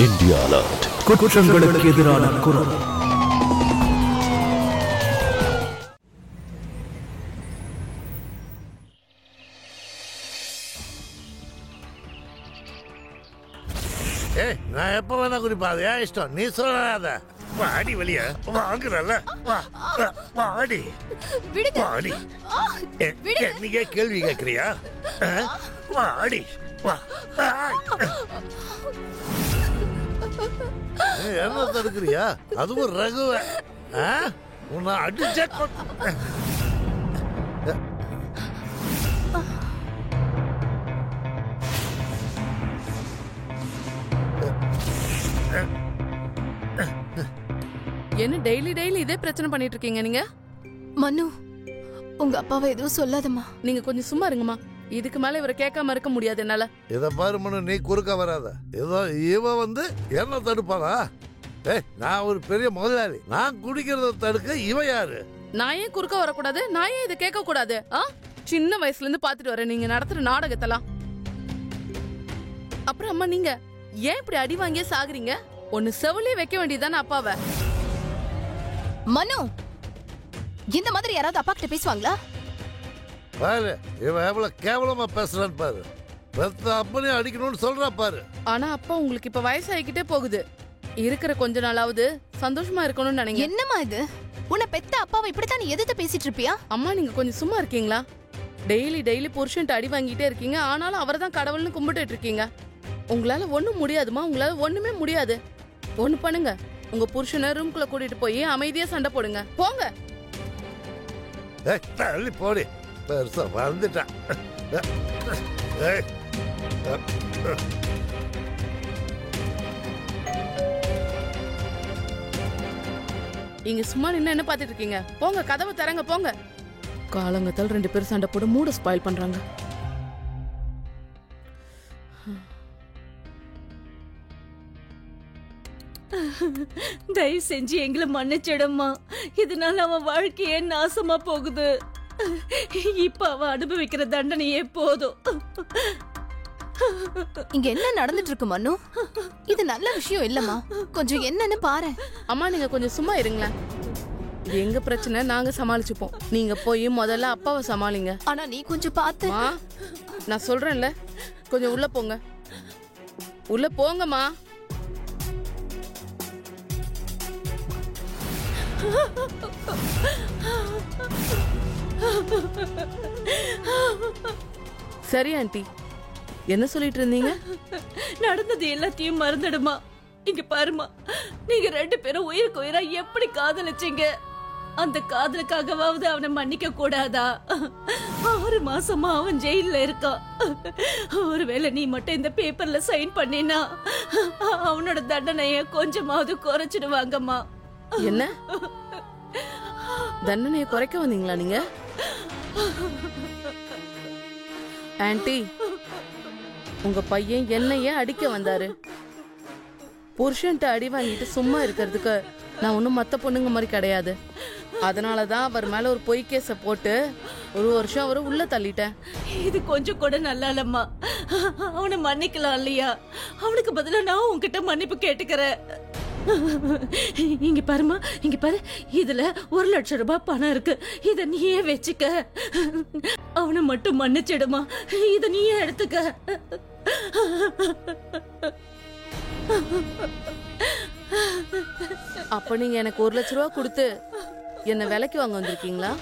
India alert. குற்றங்களுக்கு எதிரான குரல். நான் எப்ப வேணா குடிப்பாது ஏன் இஷ்டம் நீ சொல்லாத வாடி வெளிய வாங்குறல்ல வாடி வாடி நீங்க கேள்வி கேட்கறியா வாடி என்ன தடுக்கிறியா அதுவும் ரகுவ உன்னை அடிச்ச என்ன டெய்லி இதே பிரச்சனை பண்ணிட்டு இருக்கீங்க நீங்க? மனு, உங்க அப்பாவை எதுவும் சொல்லாதம்மா. நீங்க கொஞ்சம் சும்மா இருங்கம்மா. இதுக்கு மேல இவரை கேட்காம இருக்க முடியாது என்னால. இத பாரு மனு, நீ குறுக்க வராத. ஏதோ இவ வந்து என்ன தடுப்பாளா? நான் ஒரு பெரிய முதலாளி, நான் குடிக்கிறத தடுக்க இவ யாரு? நான் ஏன் குறுக்க வரக்கூடாது? நான் ஏன் இதை கேட்க கூடாது? சின்ன வயசுல இருந்து பாத்துட்டு வரேன் நீங்க நடத்துற நாடகத்தெல்லாம். அப்புறம் அம்மா, நீங்க ஏன் இப்படி அடி வாங்கியே சாகுறீங்க? ஒன்னு செவிலே வைக்க வேண்டியதானே அப்பாவை. மனு, இந்த மாதிரி யாராவது அப்பா கிட்ட பேசுவாங்களா? பாரு இவன் எவ்வளவு கேவலமா பேசுறான்னு பாரு. பெத்த அப்பனே அடிக்கணும்னு சொல்றா பாரு. ஆனா அப்பா உங்களுக்கு இப்ப வயசாகிக்கிட்டே போகுது. இருக்கிற கொஞ்ச நாளாவது சந்தோஷமா இருக்கணும்னு நினைங்க. என்னம்மா இது? உன்னை பெத்த அப்பாவை இப்படித்தான் நீ எதிர்த்து பேசிட்டு இருப்பியா? அம்மா, நீங்க கொஞ்சம் சும்மா இருக்கீங்களா? டெய்லி புருஷன்ட்டு அடி வாங்கிட்டே இருக்கீங்க. ஆனாலும் அவரை தான் கடவுள்னு கும்பிட்டு இருக்கீங்க. உங்களால ஒண்ணும் முடியாதுமா. உங்களால ஒண்ணுமே முடியாது. ஒண்ணு பண்ணுங்க, உங்க புருஷனை ரூம்குள்ள கூட்டிட்டு போய் அமைதியா சண்டை போடுங்க. போங்க. தள்ளி போடி, பெருசா வந்துட்டான். இங்க சும்மா நின்னு என்ன பாத்துட்டு இருக்கீங்க? போங்க, கதவை தரங்க, போங்க. காலங்கத்தால் 2 பேரும் சண்டை போட்டு மூட ஸ்பாயில் பண்றாங்க. தயவு செஞ்சு எங்களை மன்னிச்சிடம்மா. இதனால அவன் வாழ்க்கையே நாசமா போகுது. இப்ப அவன் அனுபவிக்கிற தண்டனையே போதும். இங்க என்ன நடந்துட்டு இருக்கு மனு? இது நல்ல விஷயம் இல்லம்மா. கொஞ்சம் என்னன்னு பாரு. அம்மா, நீங்க கொஞ்சம் சும்மா இருங்களேன். இது எங்க பிரச்சனை, நாங்க சமாளிச்சுப்போம். நீங்க போய் முதல்ல அப்பாவை சமாளிங்க. ஆனா நீ கொஞ்சம் பார்த்து. நான் சொல்றேன்ல, கொஞ்சம் உள்ள போங்க. உள்ள போங்கம்மா. சரி ஆண்டி, என்ன சொல்லிட்டு இருந்தீங்க? நடந்தது எல்லாத்தையும் மறந்துடுமா. இங்க பாருமா, நீங்க 2 பேரும் உயிருக்கு உயிரா எப்படி காதலிச்சீங்க. அந்த காதலுக்காகவாவது அவனை மன்னிக்க கூடாதா? 6 மாசமா அவன் ஜெயில இருக்கான். ஒருவேளை நீ மட்டும் இந்த பேப்பர்ல சைன் பண்ணினா அவனோட தண்டனைய கொஞ்சமாவது குறைச்சிடுவாங்கம்மா. என்ன தண்டனையை குறைக்க வந்தீங்களா நீங்க? ஆண்டி, உங்க பையன் என்னையே அடிக்க வந்தாரு. புருஷன்ட்டு அடி வாங்கிட்டு சும்மா இருக்கிறதுக்கு நான் ஒன்னும் மத்த பொண்ணுங்க மாதிரி கிடையாது. அதனாலதான் அவர் மேல ஒரு பொய் கேஸ போட்டு 1 வருஷம் அவரை உள்ள தள்ளிட்டேன். இது கொஞ்சம் கூட நல்லா இல்லம்மா. அவனை மன்னிக்கலாம் இல்லையா? அவனுக்கு பதிலா நான் உன்கிட்ட மன்னிப்பு கேட்டுக்கிறேன். இங்க பாருமா, இங்க பாரு, இதுல 1 லட்சம் ரூபாய் பணம் இருக்கு. இத நீயே வச்சுக்க. அவனை மட்டும் மன்னிச்சிடுமா. இத நீயே எடுத்துக்க. அப்ப நீங்க எனக்கு 1 லட்சம் ரூபாய் கொடுத்து என்ன விலைக்கு வாங்க வந்திருக்கீங்களா?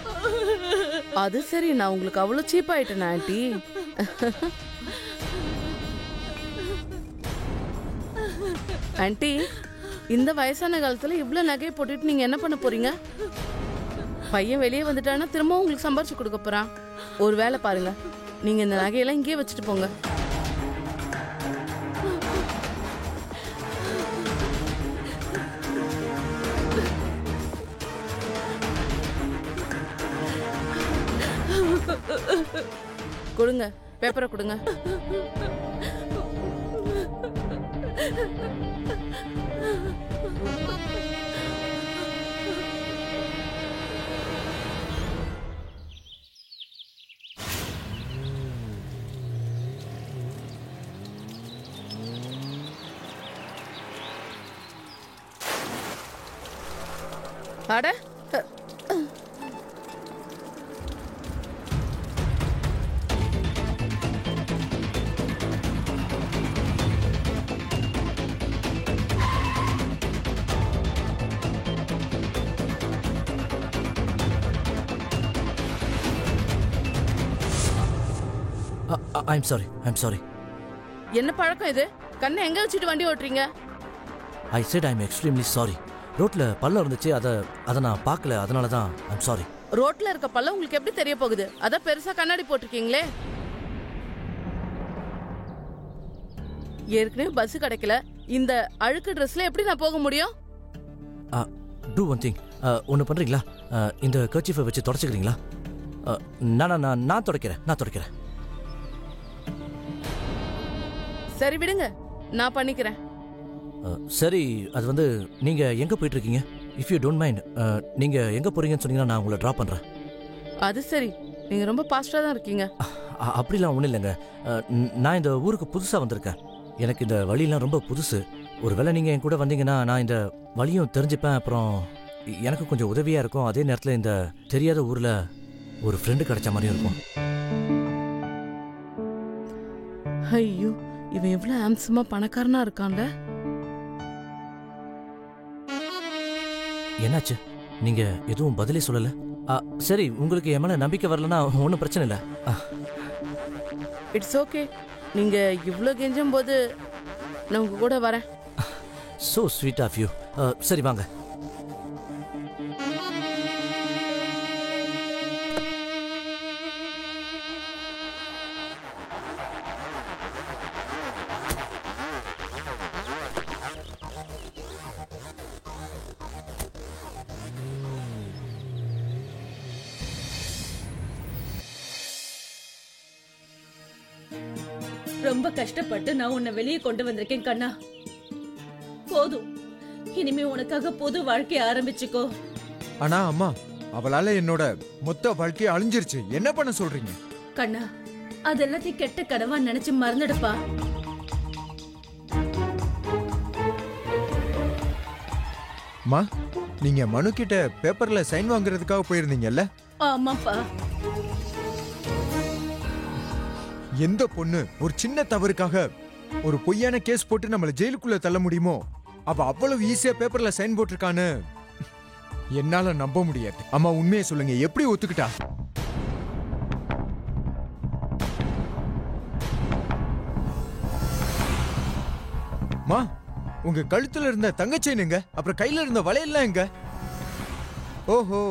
அது சரி, நான் உங்களுக்கு அவ்வளவு சீப் ஆயிட்டேன் ஆண்டி. ஆண்டி, இந்த வயசான காலத்துல இவ்வளவு நகையை போட்டுட்டு நீங்க என்ன பண்ண போறீங்க? பையன் வெளியே வந்துட்டானா திரும்ப உங்களுக்கு சம்பாரிச்சு கொடுக்க போறான். ஒரு வேலை பாருங்க, நீங்க இந்த நகையெல்லாம் இங்கேயே வச்சுட்டு போங்க. கொடுங்க, பேப்பரை கொடுங்க. அட ஐம் சாரி. என்ன பழக்கம் இது? கண்ணை எங்க வச்சுட்டு வண்டி ஓட்டுறீங்க? I said I'm extremely sorry. ரோட்ல பள்ளம் இருந்துச்சு, அதை நான் பார்க்கல, அதனால தான் ஐம் சாரி. ரோட்ல இருக்க பள்ளம் உங்களுக்கு எப்படி தெரிய போகுது? அதான் பெருசா கண்ணாடி போட்டிருக்கீங்களே. ஏற்கனவே பஸ் கிடைக்கல, இந்த அழுக்கு ட்ரெஸ்ல எப்படி நான் போக முடியும்? Do one thing. ஒன்று பண்ணுறீங்களா? இந்த கர்ச்சீஃபை வச்சு தொடச்சிக்கிறீங்களா? நான் தொடக்கிறேன். சரி விடுங்க, நான் பண்ணிக்கிறேன். சரி, அது வந்து நீங்கள் எங்கே போயிட்டு இருக்கீங்க? இஃப் யூ டோன்ட் மைண்ட், நீங்கள் எங்கே போகிறீங்கன்னு சொன்னீங்கன்னா நான் உங்களை ட்ராப் பண்ணுறேன். அது சரி, நீங்க ரொம்ப பாஸ்டா தான் இருக்கீங்க. அப்படிலாம் ஒன்றும் இல்லைங்க. நான் இந்த ஊருக்கு புதுசாக வந்திருக்கேன். எனக்கு இந்த வழியெல்லாம் ரொம்ப புதுசு. ஒருவேளை நீங்கள் என் கூட வந்தீங்கன்னா நான் இந்த வழியும் தெரிஞ்சுப்பேன். அப்புறம் எனக்கு கொஞ்சம் உதவியாக இருக்கும். அதே நேரத்தில் இந்த தெரியாத ஊரில் ஒரு ஃப்ரெண்டு கிடைச்ச மாதிரியும் இருக்கும். ஐயோ, இவன் எவ்வளவு ஆம்சமா பணக்காரனா இருக்கான்ல. என்னாச்சு? நீங்க எதுவும் பதிலே சொல்லல? சரி, உங்களுக்கு என் மேல நம்பிக்கை வரலன்னா ஒன்றும் பிரச்சனை இல்லை. It's okay. நீங்க இவ்ளோ கெஞ்சும் போது நான் உங்க கூட வரேன். So sweet of you. சரி வாங்க. ரொம்ப கஷ்டப்பட்டு நான் உன்னை வெளியே கொண்டு வந்திருக்கேன் கண்ணா. போதும், இனிமே உனக்காக புது வாழ்க்கைய ஆரம்பிச்சுக்கோ. ஆனா அம்மா, அவளால என்னோட மொத்த வாழ்க்கைய அழிஞ்சிருச்சு. என்ன பண்ண சொல்றீங்க? கண்ணா, அதெல்லாத்தையும் கெட்ட கனவா நினைச்சு மறந்துடுப்பா. அம்மா, நீங்க மனு கிட்ட பேப்பர்ல சைன் வாங்குறதுக்காக போயிருந்தீங்கல்ல? ஆமாப்பா. எந்த பொண்ணு ஒரு சின்ன தவறுக்காக ஒரு பொய்யான கேஸ் போட்டு நம்மள ஜெயிலுக்குள்ள தள்ள முடியுமோ, அவ அவ்வளவு ஈஸியா பேப்பர்ல சைன் போட்டிருக்கான்னு என்னால நம்ப முடியாது. அம்மா, உண்மையை சொல்லுங்க, எப்படி ஒத்துக்கிட்டா? மா, உங்க கழுத்துல இருந்த தங்கச்செயின் எங்க? அப்புறம் கையில இருந்த வளையல்லாம் எங்க? ஓஹோ,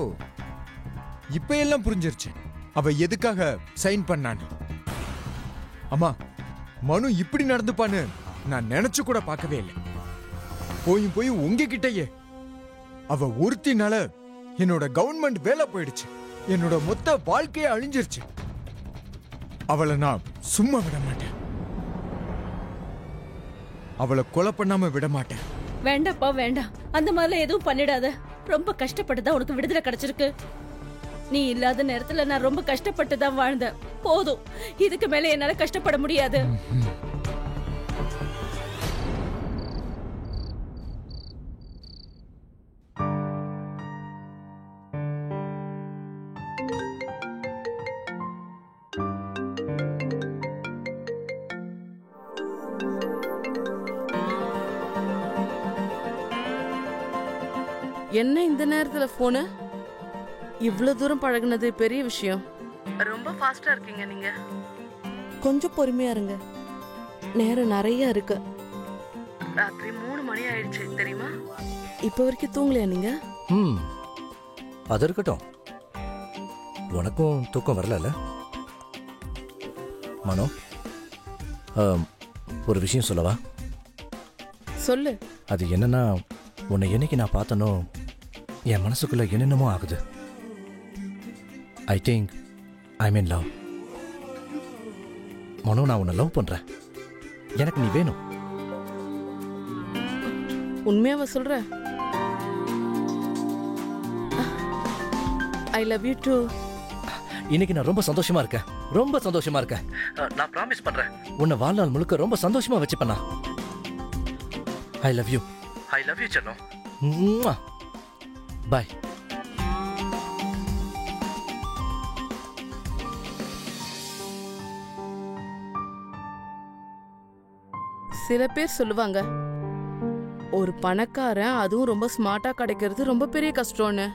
இப்ப எல்லாம் புரிஞ்சிருச்சு அவ எதுக்காக சைன் பண்ணான்னு. அம்மா, மனு இப்படி நடந்துப்பான்னு நான் நினைச்சு கூட பார்க்கவே இல்லை. போய் உங்ககிட்டயே அவ ஒருத்தினால என்னோட கவர்மெண்ட் வேலை போயிடுச்சு. என்னோட மொத்த வாழ்க்கையை அழிஞ்சிருச்சு. அவளை நான் சும்மா விட மாட்டேன். அவளை கொலை பண்ணாம விட மாட்டேன். வேண்டாப்பா, வேண்டாம். அந்த மாதிரிலாம் எதுவும் பண்ணிடாத. ரொம்ப கஷ்டப்பட்டுதான் உனக்கு விடுதலை கிடைச்சிருக்கு. நீ இல்லாத நேரத்துல நான் ரொம்ப கஷ்டப்பட்டு தான் வாழ்ந்தேன். போதும், இதுக்கு மேல என்னால கஷ்டப்பட முடியாது. என்ன இந்த நேரத்துல போனு? இவ்வளவு தூரம் பழகுனது பெரிய விஷயம். ரொம்ப ஃபாஸ்டா இருக்கீங்க நீங்க. கொஞ்சம் பொறுமையா இருங்க, நேரம் நிறைய இருக்கு. ராத்திரி 3 மணி ஆயிடுச்சு தெரியுமா? இப்ப வரைக்கும் தூங்கலையா நீங்க? அது இருக்கட்டும், உனக்கும் தூக்கம் வரல? மனோ, ஒரு விஷயம் சொல்லவா? சொல்லு. அது என்னன்னா, உன்னை என்னைக்கு நான் பார்த்தனோ என் மனசுக்குள்ள என்னென்னமோ ஆகுது. I think I'm in love. Mano, நான் உன்னை லவ் பண்றேன். எனக்கு நீ வேணும். உண்மையாவா சொல்ற? I love you too. இன்னைக்கு நான் ரொம்ப சந்தோஷமா இருக்கேன். நான் ப்ராமிஸ் பண்றேன், உன்னை வாழ்நாள் முழுக்க ரொம்ப சந்தோஷமா வச்சுப்பேன். ஐ லவ் யூ செல்லம். பாய். சில பேர் சொல்லுவாங்க ஒரு பணக்காரன் அதுவும் ரொம்ப ஸ்மார்ட்டா கிடைக்கிறது ரொம்ப பெரிய கஷ்டம்னு.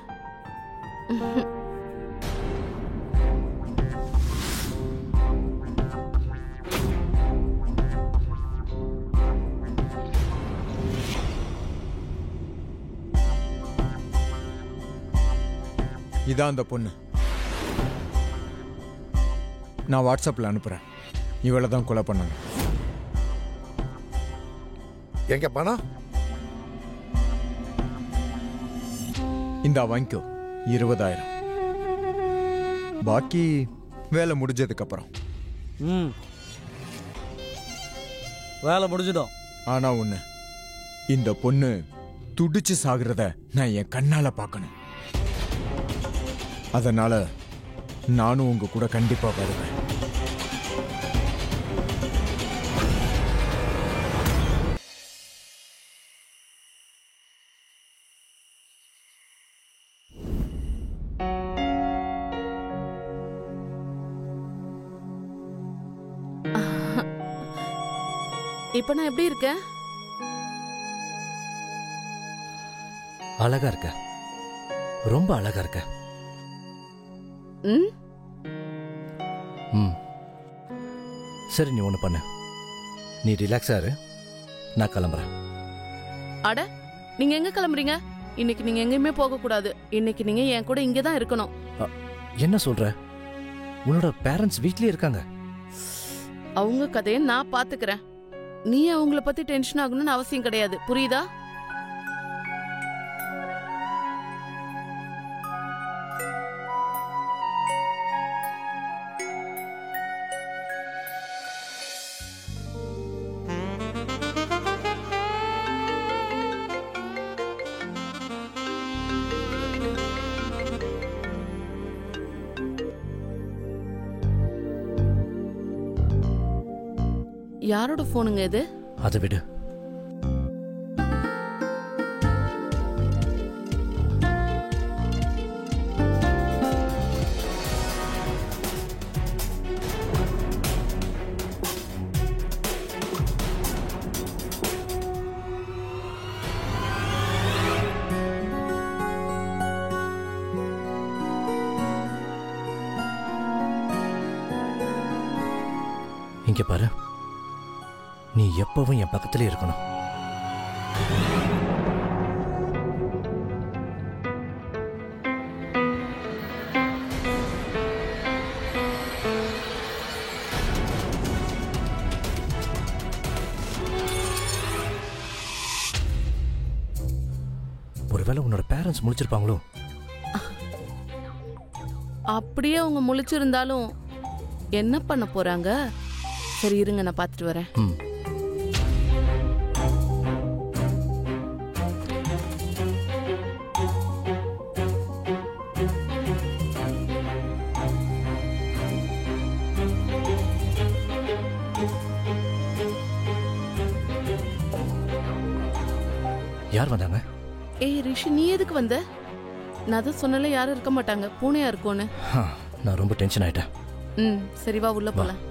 இதான் அந்த பொண்ணு. நான் வாட்ஸ்அப்ல அனுப்புறேன். இவளை தான் கொலை பண்ணாங்க. எங்க பணம்? இந்த வாங்கிக்கோ 20,000. பாக்கி வேலை முடிஞ்சதுக்கு அப்புறம். வேலை முடிஞ்சிடும். ஆனா ஒண்ணு, இந்த பொண்ணு துடிச்சு சாகுறத நான் என் கண்ணால பார்க்கணும். அதனால நானும் உங்க கூட கண்டிப்பா வருவேன். இப்ப நான் எப்படி இருக்கேன்? அழகா இருக்க, ரொம்ப அழகா இருக்க. ம் ம் சரி, நீ ஒன்று பண்ணு. நீ ரிலாக்ஸா இரு, நான் கிளம்புறேன். அட, நீங்க எங்க கிளம்புறீங்க? இன்னைக்கு நீங்க எங்கேயுமே போக கூடாது. இன்னைக்கு நீங்க என் கூட இங்கே தான் இருக்கணும். என்ன சொல்ற? உன்னோட பேரண்ட்ஸ் வீட்லயே இருக்காங்க. அவங்க கதையை நான் பாத்துக்கிறேன். நீ அவங்கள பத்தி டென்ஷன் ஆகணும்னு அவசியம் கிடையாது, புரியுதா? யாரோட போனுங்க இது? அதை விடு. இங்க பாரு, நீ எப்பவும் என் பக்கத்திலே இருக்கணும். ஒருவேளை உன்னோட பேரண்ட்ஸ் முழிச்சிருப்பாங்களோ? அப்படியே அவங்க முழிச்சிருந்தாலும் என்ன பண்ண போறாங்க? சரி இருங்க, நான் பார்த்துட்டு வரேன். யார் வந்தாங்க? ஏய் ரிஷி, நீ எதுக்கு வந்த? நான் தான் சொன்னல, யாரும் இருக்க மாட்டாங்க, பூனையா இருக்கும்னு. நான் ரொம்ப டென்ஷன் ஆயிட்டேன். சரி வா, உள்ள போலாம்.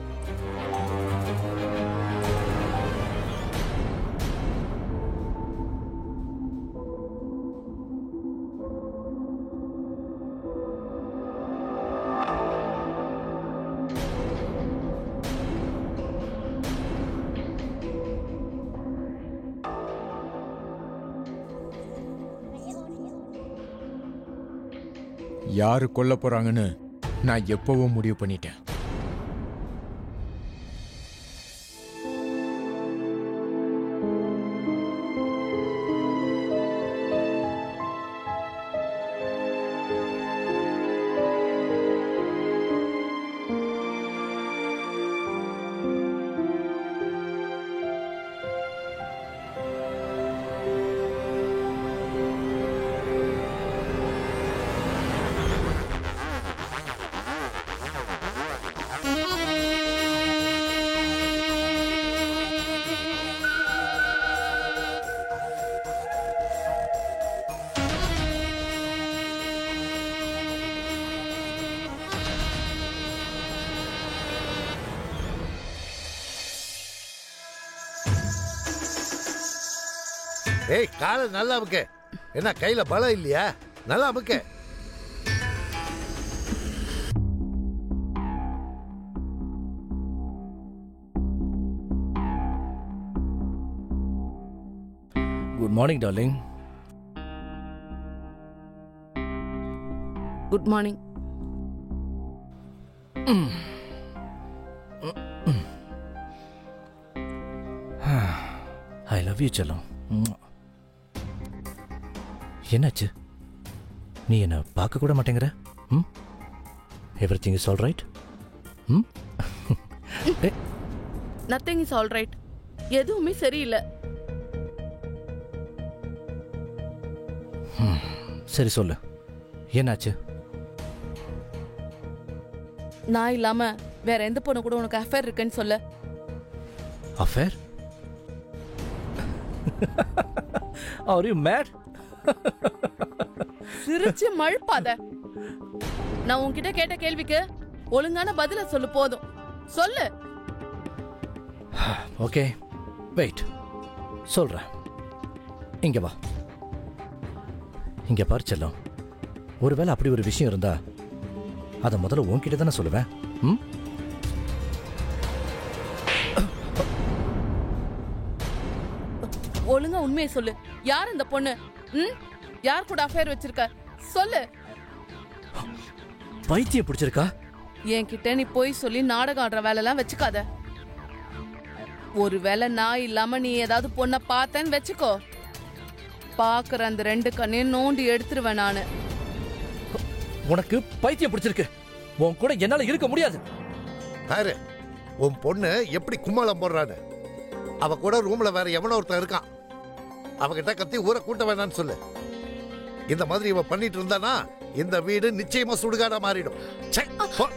யாரு கொல்ல போறாங்கன்னு நான் எப்பவும் முடிவு பண்ணிட்டேன். ஏய் காலை நல்லா அமுக்க. என்ன கையில பலம் இல்லையா? நல்லா அமுக்க. Good morning darling. Good morning. I love you செல்லம். என்னாச்சு? நீ என்ன பார்க்க கூட மாட்டேங்கிற? Everything is all right? Nothing is all right. எதுவுமே சரியில்லை. சரி சொல்லு, என்னாச்சு? நான் இல்லாம வேற எந்த பொண்ணு கூட உனக்கு அஃபேர் இருக்குன்னு சொல்ல. அஃபேர்? Are you mad? சிரிச்சு மழுப்பாத. நான் உன்கிட்ட கேட்ட கேள்விக்கு ஒழுங்கான பதில சொல்லு. போதும், சொல்லு. ஓகே வெயிட், சொல்றேன். இங்க வா. இங்க பாரு செல்லம், ஒருவேளை அப்படி ஒரு விஷயம் இருந்தா அதை முதல்ல உன்கிட்ட தானே சொல்லுவேன். ஒழுங்கா உண்மையை சொல்லு. யார் இந்த பொண்ணு? யார் கூட அஃபேர் வச்சிருக்க? சொல்லு. பைத்தியம் பிடிச்சிருக்கா? என்கிட்ட நீ போய் சொல்லி நாடகம் ஆடுற வேலை எல்லாம் வச்சுக்காத. ஒருவேளை நான் இல்லாம நீ ஏதாவது பொண்ணை பார்த்தேன்னு வச்சுக்கோ, பாக்குற அந்த 2 கண்ணையும் நோண்டி எடுத்துருவேன் நானு. உனக்கு பைத்தியம் பிடிச்சிருக்கு. உன் கூட என்னால இருக்க முடியாது. பாரு உன் பொண்ணு எப்படி கும்மாளம் போடுறான்னு. அவ கூட ரூம்ல வேற எவனோ ஒருத்தன் இருக்கான். அவகிட்ட கத்தி ஊரை கூட்ட வேணான்னு சொல்லு. இந்த மாதிரி இவ பண்ணிட்டு இருந்தானா இந்த வீடு நிச்சயமா சுடுகாடா மாறிடும். ச்சே, போ.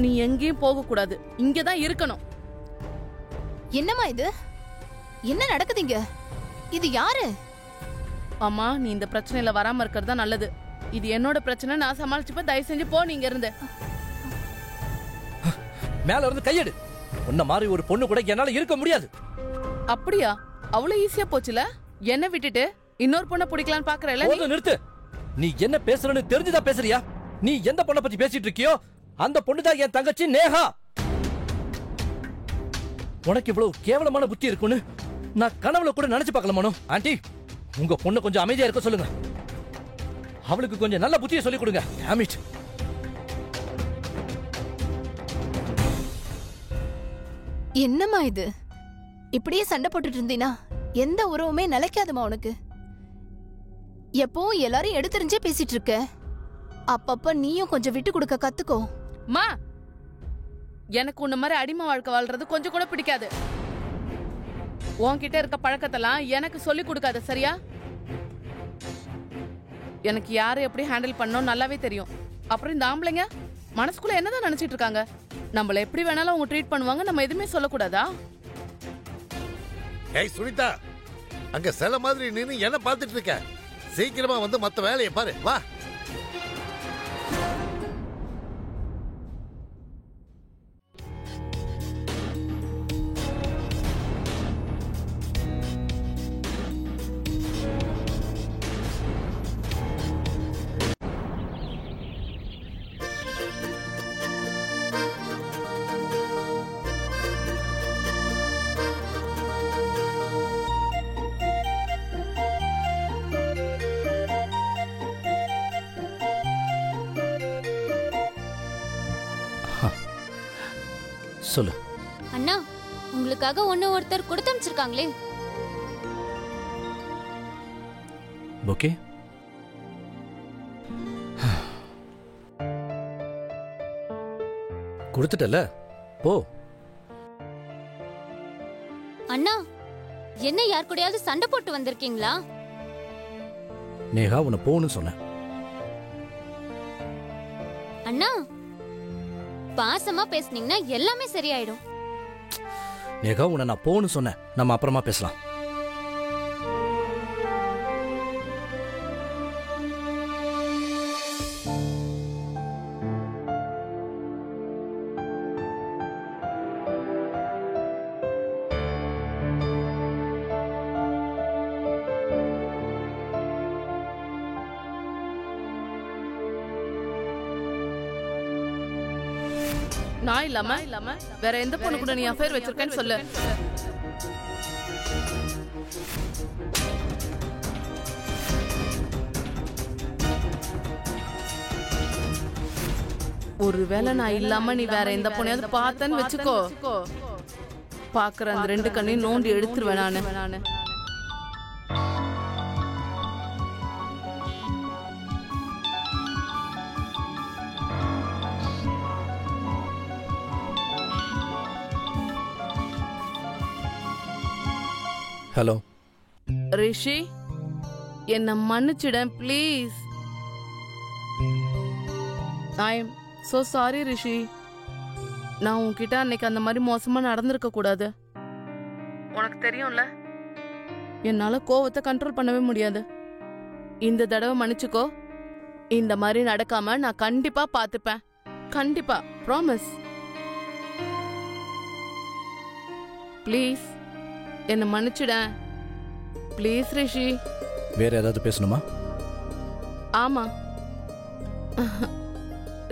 நீ எங்கேயும் போக கூடாது, இங்கதான் இருக்கணும். என்னம்மா இது? என்ன நடக்குதுங்க? இது யாரு? அம்மா, நீ இந்த பிரச்சனையில வராம இருக்கிறது தான் நல்லது. இது என்னோட பிரச்சனை, நான் சமாளிச்சுப்ப. தயவு செஞ்சு போ நீங்க இருந்து. மேல இருந்து கையெடு. உன்ன மாதிரி ஒரு பொண்ணு கூட என்னால இருக்க முடியாது. அப்படியா? அவ்வளவு ஈஸியா போச்சுல? என்ன விட்டுட்டு இன்னொரு பொண்ணை பிடிக்கலான்னு பாக்குறல? போதும், நிறுத்து. நீ என்ன பேசுறன்னு தெரிஞ்சுதான் பேசுறியா? நீ எந்த பொண்ணை பத்தி பேசிட்டு இருக்கியோ அந்த பொண்ணுதான் என் தங்கச்சி நேஹா. உனக்கு இவ்வளவு கேவலமான புத்தி இருக்குன்னு நான் கனவுல கூட நினைச்சு பார்க்கல மனோ. ஆண்டி, உங்க பொண்ணு கொஞ்சம் அமைதியா இருக்க சொல்லுங்க. அவளுக்கு கொஞ்சம் நல்ல புத்தியை சொல்லி கொடுங்க. Damn it. என்னம்மா இது? இப்படியே சண்டை போட்டுட்டு இருந்தீனா எந்த உறவுமே நிலைக்காதுமா உனக்கு. எப்பவும் எல்லாரும் எடுத்தறிஞ்சே பேசிட்டு இருக்க. அப்பப்ப நீயும் கொஞ்சம் விட்டு கொடுக்க கத்துக்கோ. மா, எனக்கு உன்ன மாதிரி அடிமை வாழ்க்கை வாழ்றது கொஞ்சம் கூட பிடிக்காது. உன்கிட்ட இருக்க பழக்கத்தெல்லாம் எனக்கு சொல்லி கொடுக்காத, சரியா? எனக்கு யாரை எப்படி ஹேண்டில் பண்ணணும் நல்லாவே தெரியும். அப்புறம் இந்த ஆம்பளைங்க மனசுக்குள்ள என்னதான் நினைச்சிட்டு இருக்காங்க? நம்மள எப்படி வேணாலும் அவங்க ட்ரீட் பண்ணுவாங்க, நம்ம எதுவுமே சொல்லக்கூடாதா? ஏய் சுனிதா, அங்க சில மாதிரி நின்னு என்ன பார்த்துட்டு இருக்க? சீக்கிரமா வந்து மத்த வேலையை பாரு. வா. சொல்லு. அண்ணா, உங்களுக்காக ஒருத்தர் கொடுத்து அனுப்பிச்சிருக்காங்களே. ஓகே, கொடுத்துட்டல, போ. அண்ணா, என்ன யார் கூடயாவது சண்டை போட்டு வந்திருக்கீங்களா? நேஹா உன்னை போன்னு சொன்னேன். அண்ணா, பாசமா பேசுனீங்கன்னா எல்லாமே சரியாயிடும். நேகா, உன்னை நான் போன்னு சொன்னேன். நம்ம அப்புறமா பேசலாம். நான் இல்லாம வேற எந்த பொண்ணு கூட நீ அஃபேர் வச்சிருக்கேன்னு சொல்லு. ஒருவேளை நான் இல்லாம நீ வேற எந்த பொண்ணையாவது பார்த்தேன்னு வச்சுக்கோ, பாக்குற அந்த 2 கண்ணையும் நோண்டி எடுத்துருவேன் நானு. ஹலோ ரிஷி, என்ன மன்னிச்சிட please. I am so sorry Rishi. நான் உன்கிட்ட அன்னைக்கு அந்த மாதிரி மோசமா நடந்திருக்க கூடாது. உனக்கு தெரியும்ல, என்னால கோவத்தை கண்ட்ரோல் பண்ணவே முடியாது. இந்த தடவை மன்னிச்சுக்கோ. இந்த மாதிரி நடக்காம நான் கண்டிப்பா பாத்துப்பேன். கண்டிப்பா, ப்ராமிஸ். ப்ளீஸ் என்ன மன்னிச்சிட ப்ளீஸ் ரிஷி. வேற ஏதாவது பேசணுமா? ஆமா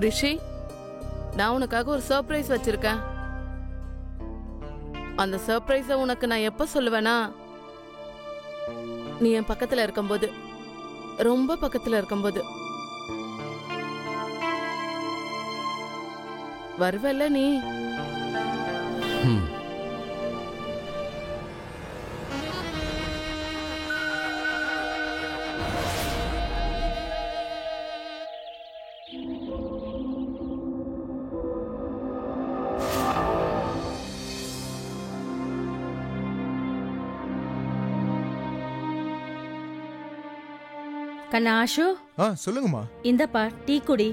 ரிஷி, நான் உனக்காக ஒரு சர்ப்ரைஸ் வச்சிருக்கேன். அந்த சர்ப்ரைஸ உனக்கு நான் எப்ப சொல்லுவேனா, நீ என் பக்கத்துல இருக்கும்போது, ரொம்ப பக்கத்துல இருக்கும்போது. வருவல்ல நீ? கண்ணா ஆஷு, சொல்லுங்கம்மா. இந்தப்பா டீ குடி.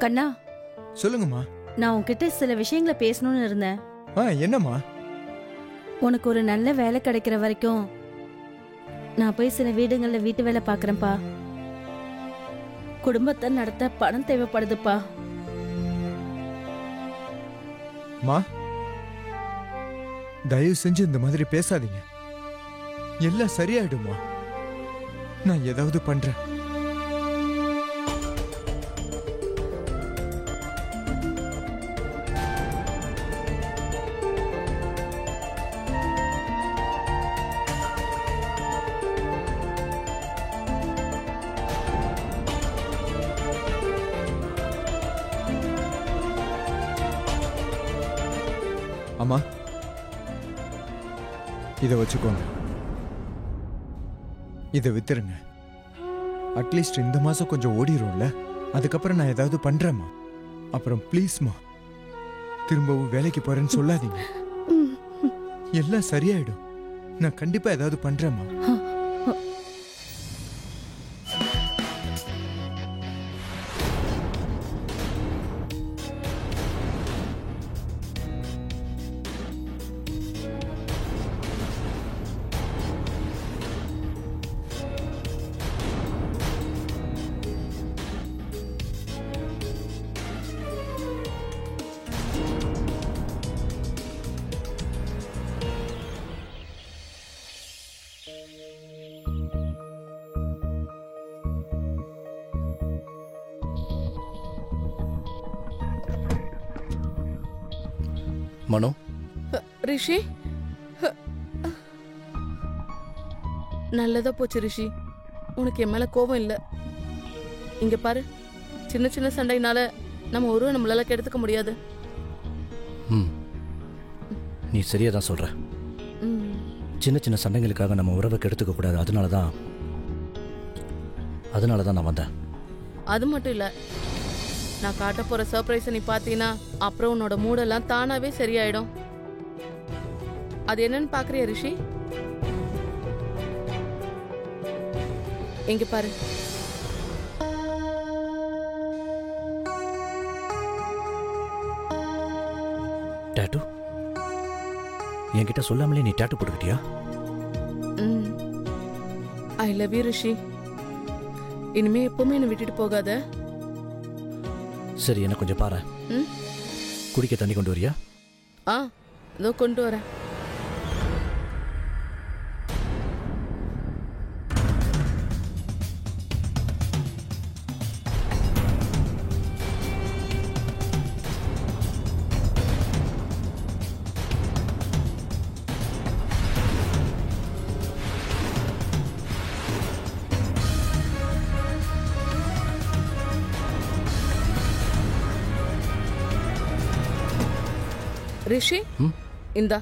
கண்ணா, சொல்லுங்கம்மா. நான் உன்கிட்ட சில விஷயங்களை பேசணும்னு இருந்தேன். என்னம்மா? உனக்கு ஒரு நல்ல வேலை கிடைக்கிற வரைக்கும் நான் போய் சில வீடுகள்ல வீட்டு வேலை பாக்குறேன்ப்பா. குடும்பத்தை நடத்த பணம் தேவைப்படுதுப்பா. மா, தயவு செஞ்சு இந்த மாதிரி பேசாதீங்க. எல்லாம் சரியாயிடுமா? நான் ஏதாவது பண்றேன். அம்மா, இதை வச்சுக்கோங்க. இதை வித்துருங்க. அட்லீஸ்ட் இந்த மாசம் கொஞ்சம் ஓடிடும்ல. அதுக்கப்புறம் நான் ஏதாவது பண்றேம்மா. அப்புறம் ப்ளீஸ்மா, திரும்பவும் வேலைக்கு போறேன்னு சொல்லாதீங்க. எல்லாம் சரியாயிடும். நான் கண்டிப்பா ஏதாவது பண்றேம்மா. மனோ, ரிஷி, நல்லதா போச்சு ரிஷி. உனக்கு என் மேல கோபம் இல்ல. இங்க பாரு, சின்ன சின்ன சண்டைனால நம்ம ஒருவன் நம்மளால கெடுத்துக்க முடியாது. நீ சரியா தான் சொல்ற. சின்ன சின்ன சண்டைகளுக்காக நம்ம உறவை கெடுத்துக்க கூடாது. அதனால தான் நான் வந்தேன். அது மட்டும் இல்ல, நான் காட்ட போற சர்ப்ரைஸை நீ பாத்தீனா அப்புறம் உன்னோட மூடெல்லாம் தானாவே சரியாயிடும். அது என்னன்னு பாக்குறியா ரிஷி? இங்க பாரு. டாட்டூ? என்கிட்ட சொல்லாமலே நீ டாட்டூ போட்டுக்கிட்டியா? ஐ லவ் யூ ரிஷி. இனிமே எப்பவுமே என்னை விட்டுட்டு போகாத. சரி, என்ன கொஞ்சம் பாரு. குடிக்க தண்ணி கொண்டு வரியா? இதோ கொண்டு வரேன். ரிஷி, இந்தா.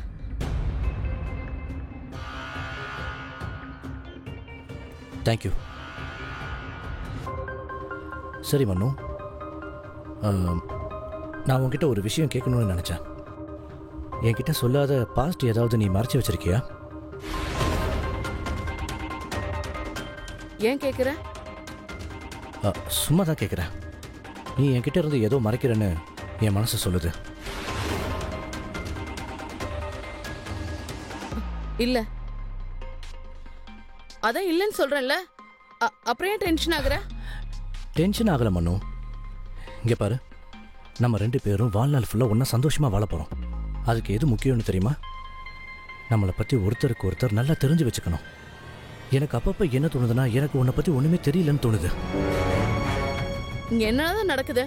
தேங்க்யூ. சரி மன்னு, நான் உன்கிட்ட ஒரு விஷயம் கேட்கணும்னு நினைச்சேன். என்கிட்ட சொல்லாத பாஸ்ட் ஏதாவது நீ மறைச்சு வச்சிருக்கியா? ஏன் கேட்குற? சும்மா தான் கேட்குறேன். நீ என்கிட்ட இருந்து ஏதோ மறைக்கிறேன்னு என் மனசு சொல்லுது. இல்ல, அதான் இல்லைன்னு சொல்றேன்ல, அப்புறம் ஏன் டென்ஷன் ஆகுற? டென்ஷன் ஆகல மன்னு. இங்க பாரு, நம்ம 2 பேரும் வாழ்நாள் ஃபுல்லா ஒன்னா சந்தோஷமா வாழ போறோம். அதுக்கு எது முக்கியம்னு தெரியுமா? நம்மளை பத்தி ஒருத்தருக்கு ஒருத்தர் நல்லா தெரிஞ்சு வச்சுக்கணும். எனக்கு அப்பப்ப என்ன தோணுதுன்னா, எனக்கு உன்னை பத்தி ஒண்ணுமே தெரியலன்னு தோணுது. இங்க என்னதான் நடக்குது?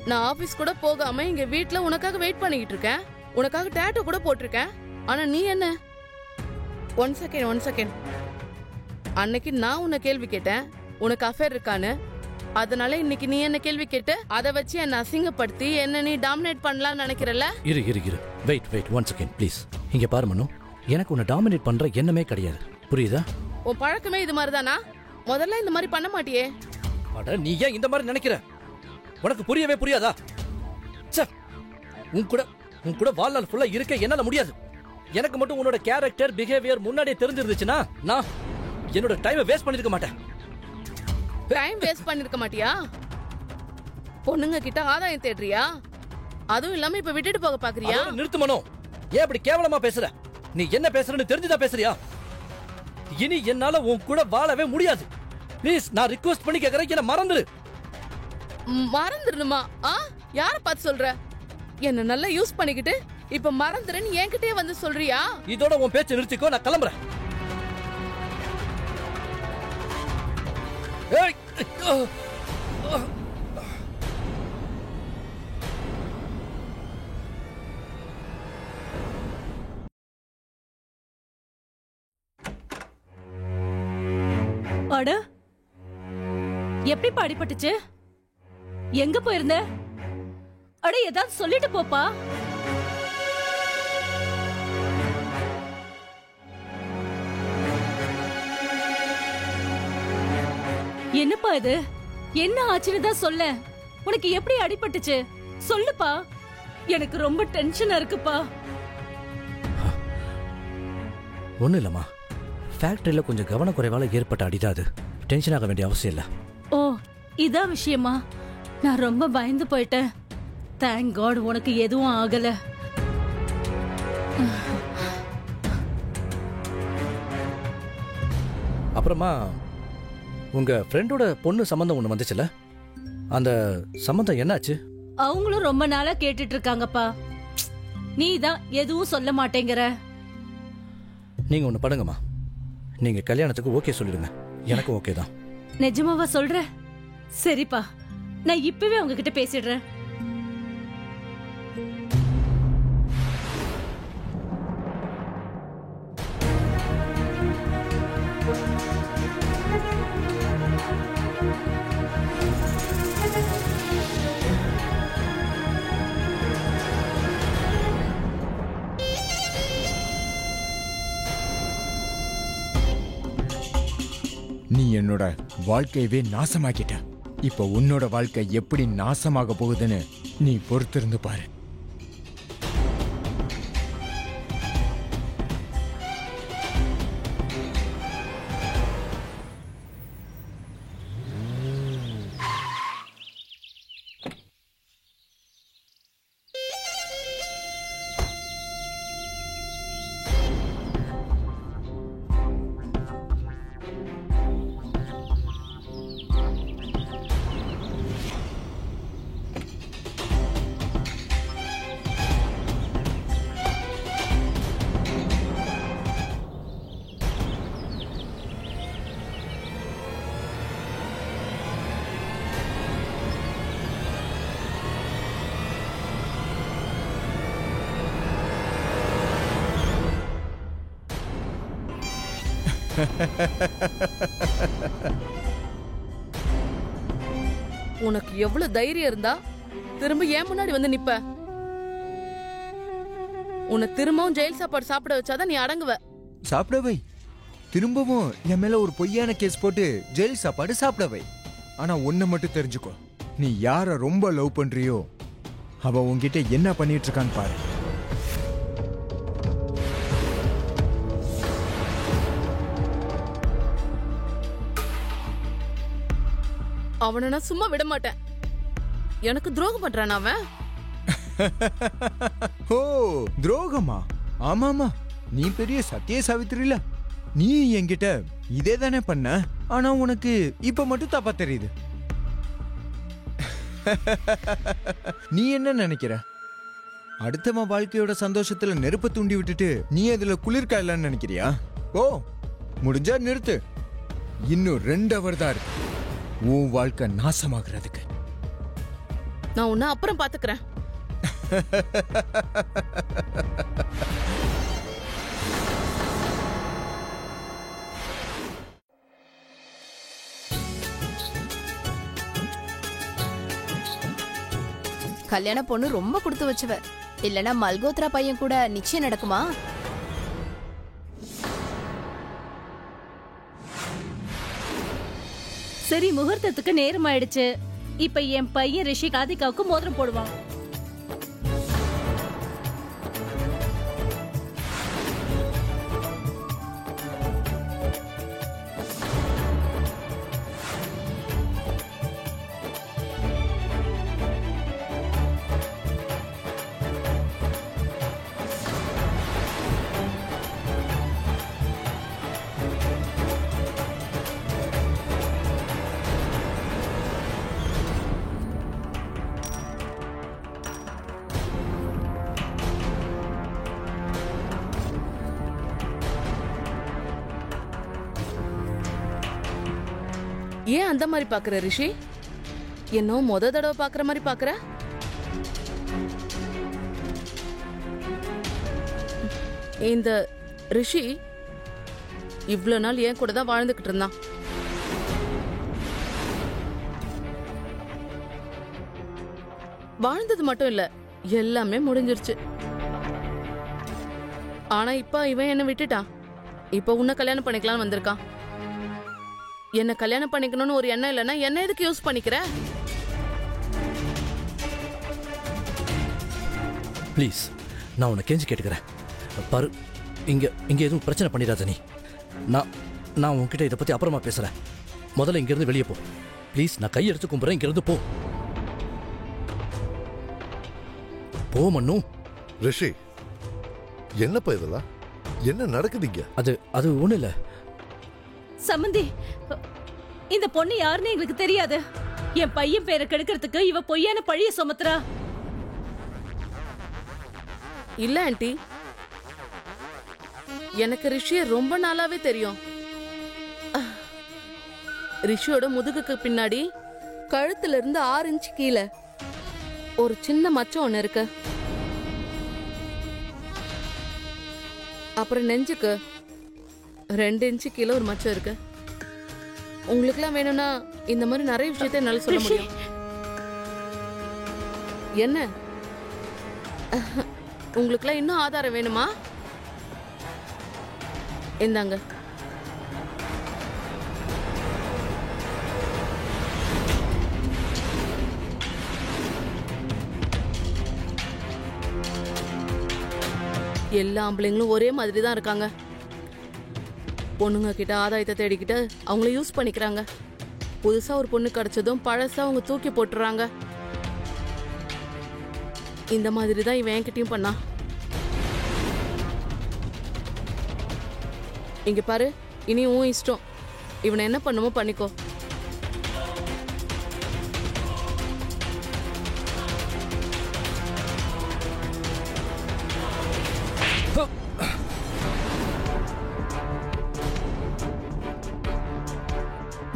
நான் ஆபீஸ் கூட போகாம இங்க வீட்டுல உனக்காக வெயிட் பண்ணிக்கிட்டு இருக்கேன். உனக்காக டாட்டூ கூட போட்டிருக்கேன். ஆனா நீ என்ன? One second. அன்னைக்கு நான் உன்னை கேள்வி கேட்டேன், உனக்கு அஃபேர் இருக்கான்னு. அதனால இன்னைக்கு நீ என்ன கேள்வி கேட்டு அதை வச்சு என்ன அசிங்கப்படுத்தி என்ன நீ டாமினேட் பண்ணலாம்னு நினைக்கிறல்ல? இரு. Wait one second please. இங்க பாரு மன்னு, எனக்கு உன்னை டாமினேட் பண்ற எண்ணமே கிடையாது. புரியுதா? உன் பழக்கமே இது மாதிரிதானா? முதல்ல இந்த மாதிரி பண்ண மாட்டியே. அட, நீ ஏன் இந்த மாதிரி நினைக்கிற? உனக்கு புரியவே புரியாதா? உன் கூட வாழ்நாள் ஃபுல்லா இருக்க என்னால முடியாது. எனக்கு மட்டும் உன்னோட கேரக்டர் பிஹேவியர் முன்னாடியே தெரிஞ்சிருந்துச்சுன்னா நான் என்னோட டைமை வேஸ்ட் பண்ணிருக்க மாட்டேன். டைம் வேஸ்ட் பண்ணிருக்க மாட்டியா? பொண்ணுங்க கிட்ட ஆதாயம் தேடுறியா? அதுவும் இல்லாம இப்ப விட்டுட்டு போக பாக்குறியா? நிறுத்து மனோ. ஏன் அப்படி கேவலமா பேசுற? நீ என்ன பேசுறன்னு தெரிஞ்சுதான் பேசுறியா? இனி என்னால உன் கூட வாழவே முடியாது. ப்ளீஸ், நான் ரிக்வெஸ்ட் பண்ணி கேக்குறேன், என்ன மறந்துரு. மறந்துடணுமா? யார பார்த்து சொல்ற? என்ன நல்லா யூஸ் பண்ணிக்கிட்டு இப்ப மறந்துறேன்னு என்கிட்டயே வந்து சொல்றியா? இதோட உன் பேச்சு நிறுத்திக்கோ, நான் கிளம்புறேன். அட, எப்படி பாடிப்பட்டுச்சு? எங்க போயிருந்த? அட, ஏதாவது சொல்லிட்டு போப்பா. என்னப்பா இது? என்ன ஆச்சுன்னு தான் சொல்ல. உனக்கு எப்படி அடிபட்டுச்சு சொல்லுப்பா. எனக்கு ரொம்ப டென்ஷனா இருக்குப்பா. ஒண்ணு இல்லம்மா, ஃபேக்டரியில கொஞ்சம் கவனக்குறைவால ஏற்பட்ட அடிதான் அது. டென்ஷன் ஆக வேண்டிய அவசியம் இல்ல. ஓ, இதான் விஷயமா? நான் ரொம்ப பயந்து போயிட்டேன். தேங்க் காட் உனக்கு எதுவும் ஆகல. அப்புறமா உங்க ஃப்ரெண்டோட பொண்ணு சம்பந்தம் ஒண்ணு வந்துச்சுல, அந்த சம்பந்தம் என்னாச்சு? அவங்களும் ரொம்ப நாளா கேட்டுட்டு இருக்காங்கப்பா. நீ தான் எதுவும் சொல்ல மாட்டேங்கிற. நீங்க ஒண்ணு பண்ணுங்கம்மா, நீங்க கல்யாணத்துக்கு ஓகே சொல்லிடுங்க. எனக்கு ஓகே தான். நிஜமாவா சொல்ற? சரிப்பா, நான் இப்பவே அவங்க கிட்ட பேசிடுறேன். நீ என்னோட வாழ்க்கையவே நாசமாக்கிட்ட. இப்போ உன்னோட வாழ்க்கை எப்படி நாசமாக போகுதுன்னு நீ பொறுத்திருந்து பாரு. உனக்கு எவ்வளவு தைரியம் இருந்தா திரும்ப ஏன் முன்னாடி வந்து நிப்ப? உன்னை திரும்பவும் ஜெயில் சாப்பாடு சாப்பிட வச்சாதான் நீ அடங்குவ. சாப்பிட வை. திரும்பவும் என் மேல ஒரு பொய்யான கேஸ் போட்டு ஜெயில் சாப்பாடு சாப்பிட வை. ஆனா ஒண்ணு மட்டும் தெரிஞ்சுக்கோ, நீ யார ரொம்ப லவ் பண்றியோ அவ உன்கிட்ட என்ன பண்ணிட்டு இருக்கான்னு பாரு. அவனை நான் சும்மா விட மாட்டேன். எனக்கு துரோகம் பண்றான் அவன். ஓ, துரோகமா? ஆமாமா, நீ பெரிய சத்திய சாவித்திரில. நீ என்கிட்ட இதே தானே பண்ண. ஆனா உனக்கு இப்ப மட்டும் தப்பா தெரியுது. நீ என்ன நினைக்கிற? அடுத்தவன் வாழ்க்கையோட சந்தோஷத்துல நெருப்ப தூண்டி விட்டுட்டு நீ அதுல குளிர்காயலான்னு நினைக்கிறியா? ஓ, முடிஞ்சா நிறுத்து. இன்னும் 2 hour தான் இருக்கு உன் வாழ்க்கை நாசமாகிறதுக்கு. நான் உன்னை அப்புறம் பாத்துக்கிறேன். கல்யாண பொண்ணு ரொம்ப கொடுத்து வச்சவ. இல்லனா மல்கோத்ரா பையன் கூட நிச்சயம் நடக்குமா? சரி, முகூர்த்தத்துக்கு நேரம் ஆயிடுச்சு. இப்ப என் பையன் ரிஷி ராதிகாவுக்கு மோதிரம் போடுவான். ஏன் அந்த மாதிரி பாக்குற ரிஷி? என்ன முத தடவை பாக்குற மாதிரி பாக்குற? இந்த ரிஷி இவ்வளவு நாள் ஏன் கூட தான் வாழ்ந்துகிட்டு இருந்தான். வாழ்ந்தது மட்டும் இல்ல, எல்லாமே முடிஞ்சிருச்சு. ஆனா இப்ப இவன் என்ன விட்டுட்டான். இப்ப உன்னை கல்யாணம் பண்ணிக்கலாம்னு வந்திருக்கான். என்ன கல்யாணம் பண்ணிக்கணும்னு ஒரு எண்ணம் இல்லைன்னா என்ன எதுக்கு யூஸ் பண்ணிக்கிற? ப்ளீஸ், நான் உன்னை கெஞ்சி கேட்டுக்கிறேன் பாரு. இங்க எதுவும் பிரச்சனை பண்ணிடாத நீ. நான் உன்கிட்ட இதை பத்தி அப்புறமா பேசுறேன். முதல்ல இங்கிருந்து வெளியே போ ப்ளீஸ். நான் கையெடுத்து கும்புறேன், இங்கிருந்து போ. போ மண்ணு. ரிஷி, என்னப்பா இதெல்லாம்? என்ன நடக்குதுங்க? அது ஒண்ணு இல்ல சம்பந்தி, இந்த பொண்ணு யாருன்னு எங்களுக்கு தெரியாது. என் பையன் பேரை கெடுக்கிறதுக்கு இவ பொய்யான பழிய சுமத்துறா. இல்ல ஆண்டி, எனக்கு ரிஷிய ரொம்ப நாளாவே தெரியும். ரிஷியோட முதுகுக்கு பின்னாடி கழுத்துல இருந்து 6 இன்ச் கீழே ஒரு சின்ன மச்சம் ஒண்ணு இருக்கு. அப்புறம் நெஞ்சுக்கு 2 இன்ச்சு கீழே ஒரு மச்சம் இருக்கு. உங்களுக்குலாம் வேணும்னா இந்த மாதிரி நிறைய விஷயத்த என்னால சொல்ல முடியும். என்ன உங்களுக்குலாம் இன்னும் ஆதாரம் வேணுமா? இந்தாங்க. எல்லா ஆம்பளைங்களும் ஒரே மாதிரி தான் இருக்காங்க. பொண்ணுங்க கிட்ட ஆதாயத்தை தேடிக்கிட்டு அவங்கள யூஸ் பண்ணிக்கிறாங்க. புதுசா ஒரு பொண்ணு கிடைச்சதும் பழசா அவங்க தூக்கி போட்டுறாங்க. இந்த மாதிரி தான் இவன் என்கிட்டயும் பண்ணா. இங்க பாரு, இனி உன் இஷ்டம். இவனை என்ன பண்ணுமோ பண்ணிக்கோ.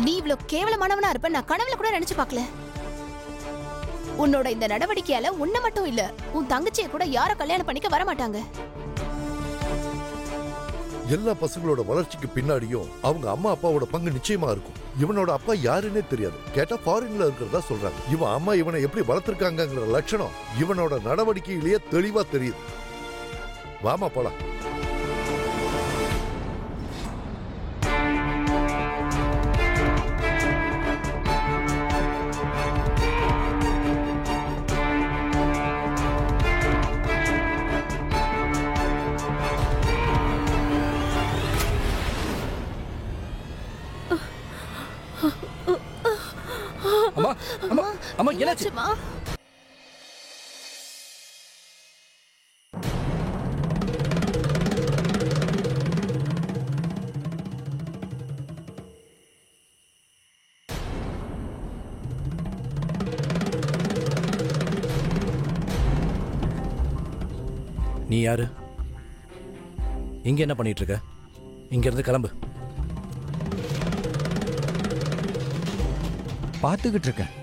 நீ இவ்ளோ கேவலமானவனா இருப்ப நான் கனவுல கூட நினைச்சு பார்க்கல. உன்னோட இந்த நடவடிக்கையால உன்னை மட்டும் இல்ல, உன் தங்கச்சியை கூட யார கல்யாணம் பண்ணிக்க வர மாட்டாங்க. எல்லா பசங்களோட வளர்ச்சிக்கு பின்னாடியும் அவங்க அம்மா அப்பாவோட பங்கு நிச்சயமா இருக்கும். இவனோட அப்பா யாருன்னே தெரியாது. கேட்டா ஃபாரின்ல இருக்கிறதா சொல்றாங்க. இவன் அம்மா இவனை எப்படி வளர்த்திருக்காங்கிற லட்சணம் இவனோட நடவடிக்கையிலேயே தெளிவா தெரியுது. வாமா போலாம். அம்மா அம்மா அம்மா என்னாச்சு? என்னாச்சுமா? நீ யாரு? இங்க என்ன பண்ணிட்டு இருக்க? இங்க இருந்து கிளம்பு. பார்த்துக்கிட்டு இருக்கேன்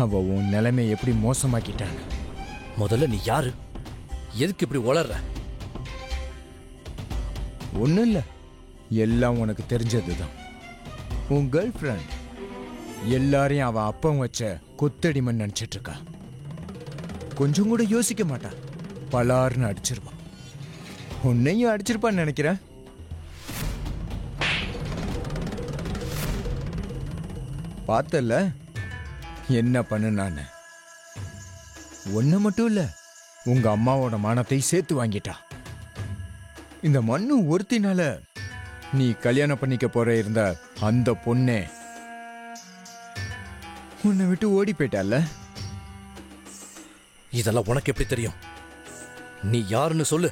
அவ உன் நிலைமை எப்படி மோசமாக்கிட்டான்னு. முதல்ல நீ யாரு? எதுக்கு இப்படி உளர்ற? ஒன்றும் இல்லை, எல்லாம் உனக்கு தெரிஞ்சதுதான். உன் கேர்ள் ஃப்ரெண்ட் எல்லாரையும் அவன் அப்பன் வச்ச கொத்தடிமன் நினைச்சிட்டு இருக்கா. கொஞ்சம் கூட யோசிக்க மாட்டான், பலார்னு அடிச்சிருப்பான். உன்னையும் அடிச்சிருப்பான்னு நினைக்கிறேன். பார்த்தல என்ன பண்ணு. நான் ஒன்ன மட்டும் இல்ல, உங்க அம்மாவோட மானத்தை சேர்த்து வாங்கிட்டா. இந்த மண்ணு ஒருத்தினால நீ கல்யாணம் பண்ணிக்க போற இருந்த அந்த பொண்ணே உன்னை விட்டு ஓடி போயிட்டால. இதெல்லாம் உனக்கு எப்படி தெரியும்? நீ யாருன்னு சொல்லு.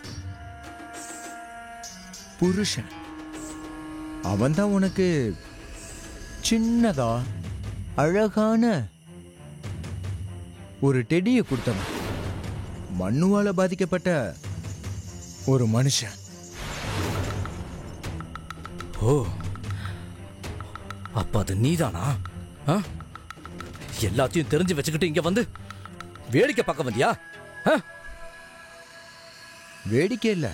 புருஷன் அவன்தான் உனக்கு சின்னதா அழகான ஒரு டெடியை கொடுத்தவன். மண்ணுவால பாதிக்கப்பட்ட ஒரு மனுஷன். ஓ, அப்ப அது நீதானா? எல்லாத்தையும் தெரிஞ்சு வச்சுக்கிட்டு இங்க வந்து வேடிக்கை பார்க்க வந்தியா? வேடிக்கை இல்ல,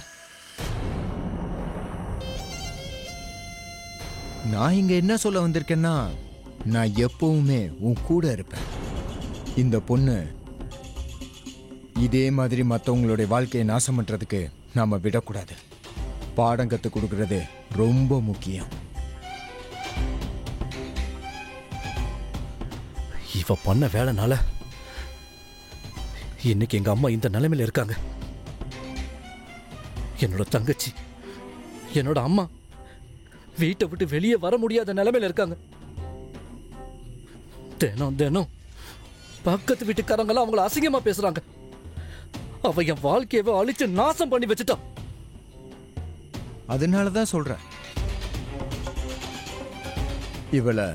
நான் இங்க என்ன சொல்ல வந்திருக்கேன்னா, நான் எப்பவுமே உன் கூட இருப்பேன். இந்த பொண்ணு இதே மாதிரி மற்றவங்களுடைய வாழ்க்கையை நாசம் பண்றதுக்கு நாம விடக்கூடாது. பாடம் கத்து கொடுக்கறது ரொம்ப முக்கியம். இவ பண்ண வேலைனால இன்னைக்கு எங்க அம்மா இந்த நிலைமையில இருக்காங்க. என்னோட தங்கச்சி, என்னோட அம்மா வீட்டை விட்டு வெளியே வர முடியாத நிலைமையில இருக்காங்க. தினம் தினம் பக்கத்து வீட்டுக்காரங்களாம் அவங்கள அசிங்கமா பேசுறாங்க. அவ என் வாழ்க்கையவே அழிச்சு நாசம் பண்ணி வச்சுட்டான். அதனாலதான் சொல்றேன், இவளை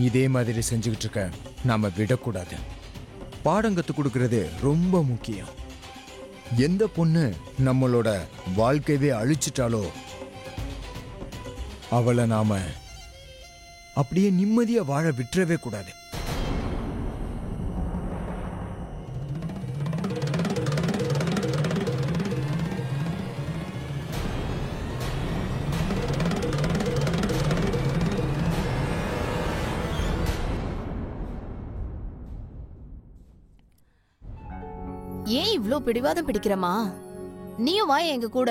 இதே மாதிரி செஞ்சுக்கிட்டு இருக்க நாம விடக்கூடாது. பாடம் கத்து கொடுக்கறது ரொம்ப முக்கியம். எந்த பொண்ணு நம்மளோட வாழ்க்கையவே அழிச்சிட்டாலோ அவளை நாம அப்படியே நிம்மதியா வாழ விட்டுறவே கூடாது. ஏன் இவ்ளோ பிடிவாதம் பிடிக்கிறமா? நீயும் வா எங்க கூட.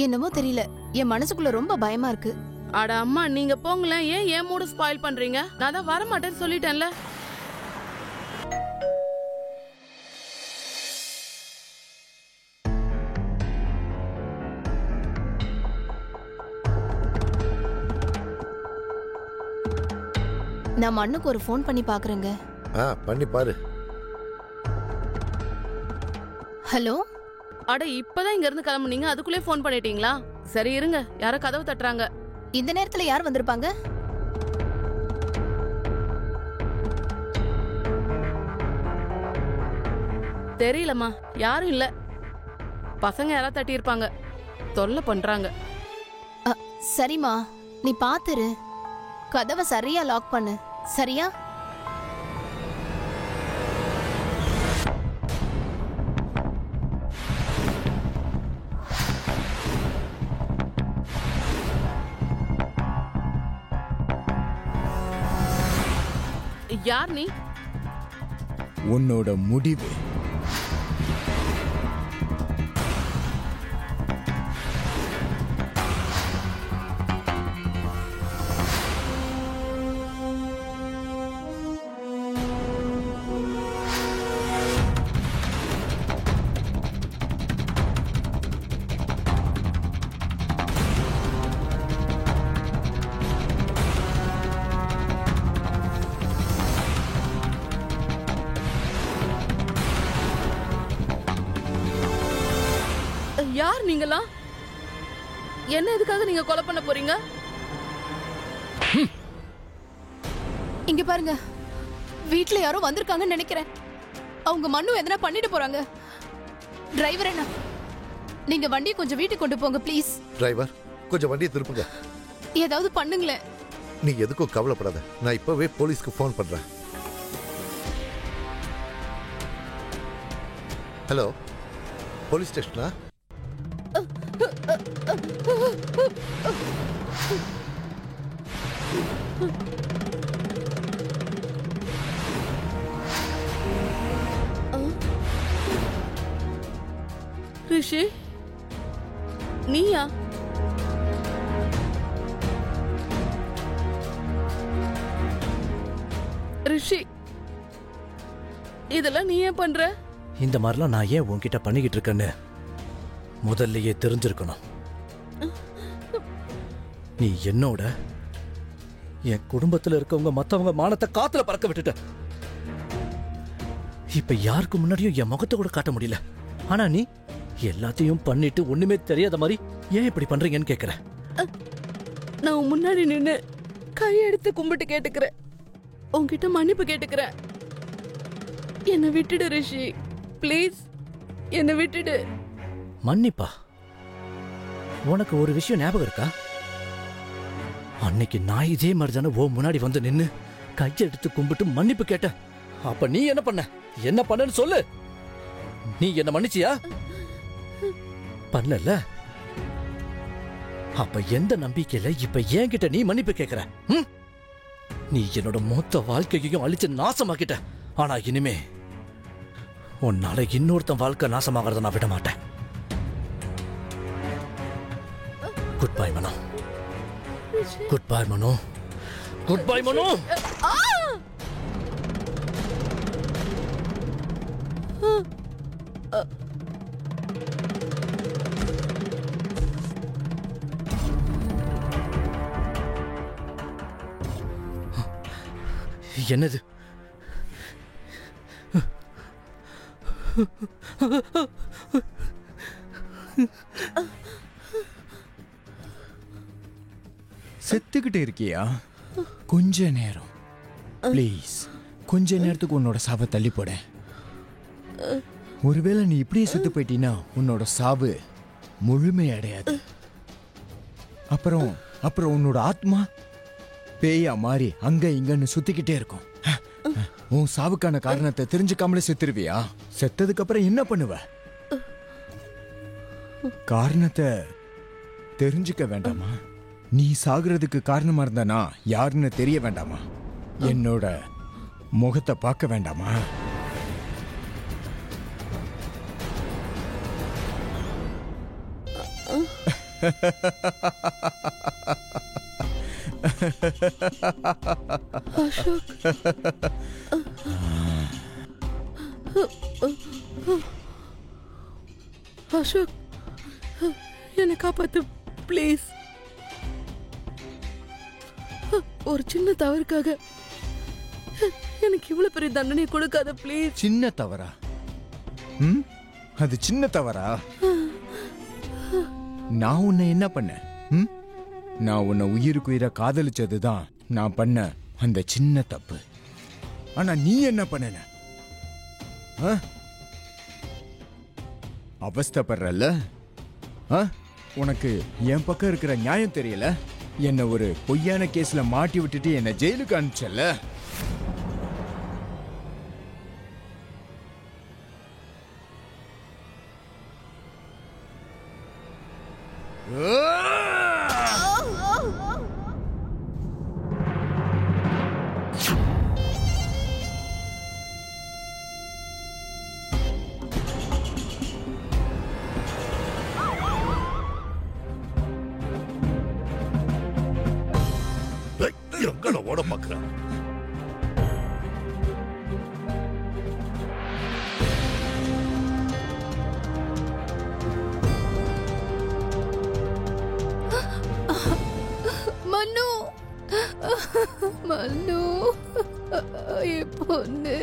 என்னமோ தெரியல, என் மனசுக்குள்ள ரொம்ப பயமா இருக்கு. அட அம்மா, நீங்க போங்களேன். ஏன் என் மூடு ஸ்பாயில் பண்றீங்க? நான் தான் வர மாட்டேன்னு சொல்லிட்டேன்ல. நான் மண்ணுக்கு ஒரு ஃபோன் பண்ணி பாக்குறேங்க. பண்ணி பாரு. ஹலோ. அட இப்பதான் இங்க இருந்து கிளம்புனீங்க, அதுக்குள்ளே ஃபோன் பண்ணிட்டீங்களா? சரி இருங்க, யாரோ கதவு தட்டுறாங்க. இந்த நேரத்துல யார் வந்திருப்பாங்க? தெரியலம்மா, யாரும் இல்ல. பசங்க யாராவது தட்டி இருப்பாங்க, தொல்லை பண்றாங்க. சரிம்மா, நீ பாத்துரு. கதவை சரியா லாக் பண்ணு. சரியா? யார் நீ? உன்னோட முடிவு. யார் நீங்களா? என்ன எதுக்காக நீங்க கொலை பண்ண போறீங்க? இங்க பாருங்க, வீட்ல யாரோ வந்திருக்காங்கன்னு நினைக்கிறேன். அவங்க மண்ணு எதனா பண்ணிட்டு போறாங்க. டிரைவர் அண்ணா, நீங்க வண்டியை கொஞ்சம் வீட்டுக்கு கொண்டு போங்க ப்ளீஸ். டிரைவர், கொஞ்சம் வண்டியை திருப்புங்க. ஏதாவது பண்ணுங்களேன். நீ எதுக்கும் கவலைப்படாத, நான் இப்பவே போலீஸ்க்கு ஃபோன் பண்றேன். Hello, police ஸ்டேஷனா? ரிஷி, நீயா? ரிஷி, இதெல்லாம் நீ ஏன் பண்ற? இந்த மாதிரிலாம் நான் ஏன் உன்கிட்ட பண்ணிக்கிட்டு இருக்கேன்னு முதல்லயே தெரிஞ்சிருக்கணும். நீ என்னோட என் குடும்பத்துல இருக்கவங்க மத்தவங்க மானத்தை காத்துல பறக்க விட்டுட்ட. இப்ப யாருக்கு முன்னாடியும் என் முகத்தை கூட காட்ட முடியல. ஆனா நீ எல்லாத்தையும் பண்ணிட்டு ஒண்ணுமே தெரியாத மாதிரி ஏன் இப்படி பண்றீங்கன்னு கேக்குற. நான் முன்னாடி நின்னு கையெடுத்து கும்பிட்டு கேட்டுக்கிறேன். உன்கிட்ட மன்னிப்பு கேட்டுக்கிறேன். என்னை விட்டுடு ரிஷி, ப்ளீஸ் என்னை விட்டுடு. மன்னிப்பா? உனக்கு ஒரு விஷயம் ஞாபகம் இருக்கா? அன்னைக்கு நான் இதே மாதிரி தானே ஓ முன்னாடி வந்து நின்னு கையெடுத்து கும்பிட்டு மன்னிப்பு கேட்டேன். அப்ப நீ என்ன பண்ண? என்ன பண்ணன்னு சொல்லு. நீ என்ன மன்னிச்சியா? பண்ணல. அப்ப எந்த நம்பிக்கையில இப்ப என்கிட்ட நீ மன்னிப்பு கேக்குற? நீ என்னோட மொத்த வாழ்க்கையையும் அழிச்சு நாசமாக்கிட்ட. ஆனா இனிமே உன்னால இன்னொருத்தன் வாழ்க்கை நாசமாகறத நான் விட மாட்டேன். குட் பை மனோ. குட் பை மனோ. குட் பை மனோ. என்னது? செத்துக்கிட்டு இருக்கியா? கொஞ்ச நேரம் ப்ளீஸ், கொஞ்ச நேரத்துக்கு உன்னோட சாவை தள்ளி போட. ஒருவேளை நீ இப்படியே செத்து போயிட்டீன்னா உன்னோட சாவு முழுமை அடையாது. அப்புறம் உன்னோட ஆத்மா பேயா மாறி அங்க இங்கன்னு சுத்திக்கிட்டே இருக்கும். உன் சாவுக்கான காரணத்தை தெரிஞ்சுக்காமலே செத்துருவியா? செத்ததுக்கு அப்புறம் என்ன பண்ணுவ? காரணத்தை தெரிஞ்சுக்க வேண்டாமா? நீ சாகுறதுக்கு காரணமா இருந்தானா யாருன்னு தெரிய வேண்டாமா? என்னோட முகத்தை பார்க்க வேண்டாமா? அசோக், அசோக், என்னை காப்பாத்து ப்ளீஸ். ஒரு சின்ன தவறுக்காக எனக்கு இவ்வளவு பெரிய தண்டனை கொடுக்காத ப்ளீஸ். சின்ன தவறா? அது சின்ன தவறா? நான் உன்னை என்ன பண்ணேன்? நான் உன்னை உயிருக்கு உயிரை காதலிச்சதுதான் நான் பண்ண அந்த சின்ன தப்பு. ஆனா நீ என்ன பண்ணன? அவஸ்தைப்படுறல்ல? உனக்கு என் பக்கம் இருக்கிற நியாயம் தெரியல? என்ன ஒரு பொய்யான கேஸ்ல மாட்டி விட்டுட்டு என்ன ஜெயிலுக்கு அனுப்பிச்சல? எங்களை ஓட பாக்குறேன். மனு மனு பொண்ணு